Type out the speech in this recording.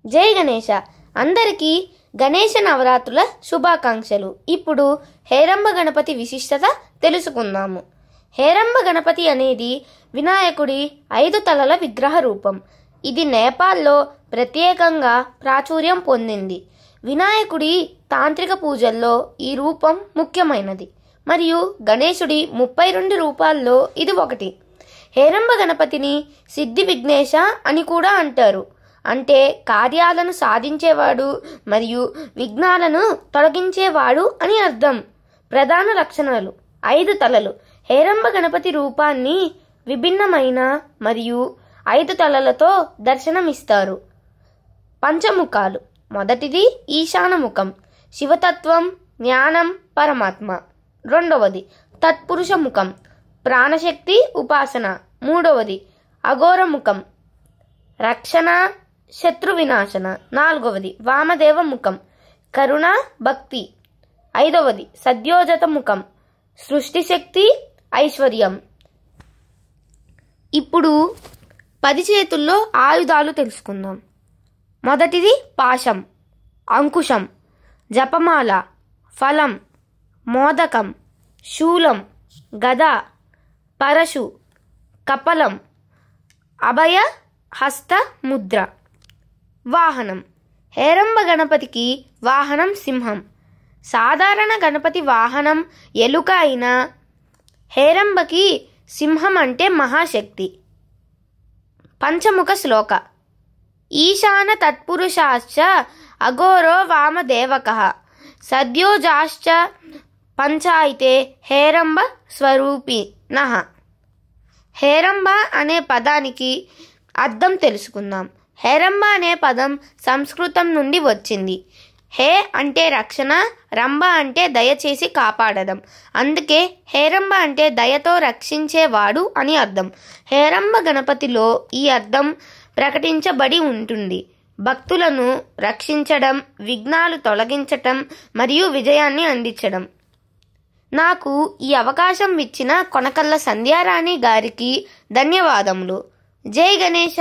జై గణేష. అందరికీ గణేష నవరాత్రుల శుభాకాంక్షలు. ఇప్పుడు హేరంబ గణపతి విశిష్టత తెలుసుకుందాము. హేరంబ గణపతి అనేది వినాయకుడి 5 తలల విగ్రహ రూపం. ఇది నేపాల్లో ప్రత్యేకంగా ప్రాచుర్యం పొందింది. వినాయకుడి తాంత్రిక పూజల్లో ఈ రూపం ముఖ్యమైనది మరియు గణేశుడి 32 రూపాల్లో ఇది ఒకటి. హేరంబ గణపతిని సిద్ధి విఘ్నేశ అని కూడా అంటారు. అంటే కార్యాలను సాధించేవాడు మరియు విఘ్నాలను తొలగించేవాడు అని అర్థం. ప్రధాన లక్షణాలు: 5 తలలు. హేరంబ గణపతి రూపాన్ని విభిన్నమైన మరియు 5 తలలతో దర్శనమిస్తారు. పంచముఖాలు: మొదటిది ఈశానముఖం, శివతత్వం, జ్ఞానం, పరమాత్మ. రెండవది తత్పురుష ముఖం, ప్రాణశక్తి, ఉపాసన. మూడవది అఘోరముఖం, రక్షణ, శత్రు వినాశన. నాలుగవది వామదేవ ముఖం, కరుణ, భక్తి. ఐదవది సద్యోజత ముఖం, సృష్టిశక్తి, ఐశ్వర్యం. ఇప్పుడు 10 చేతుల్లో ఆయుధాలు తెలుసుకుందాం. మొదటిది పాశం, అంకుశం, జపమాల, ఫలం, మోదకం, శూలం, గద, పరశు, కపలం, అభయ హస్త ముద్ర. వాహనం: హేరంబ గణపతికి వాహనం సింహం. సాధారణ గణపతి వాహనం ఎలుక అయినా హేరంబకి సింహం అంటే మహాశక్తి. పంచముఖ శ్లోక: ఈశాన తత్పురుషాశ్చ అఘోరో వామదేవకః సద్యోజాశ్చ పంచాయితే హేరంబ స్వరూపిణః. హేరంబ అనే పదానికి అర్థం తెలుసుకుందాం. హేరంబ అనే పదం సంస్కృతం నుండి వచ్చింది. హే అంటే రక్షణ, రంభ అంటే దయచేసి కాపాడడం. అందుకే హేరంబ అంటే దయతో రక్షించేవాడు అని అర్థం. హేరంబ గణపతిలో ఈ అర్థం ప్రకటించబడి ఉంటుంది. భక్తులను రక్షించడం, విఘ్నాలు తొలగించటం మరియు విజయాన్ని అందించడం. నాకు ఈ అవకాశం ఇచ్చిన కొనకళ్ళ సంధ్యారాణి గారికి ధన్యవాదములు. జై గణేశ.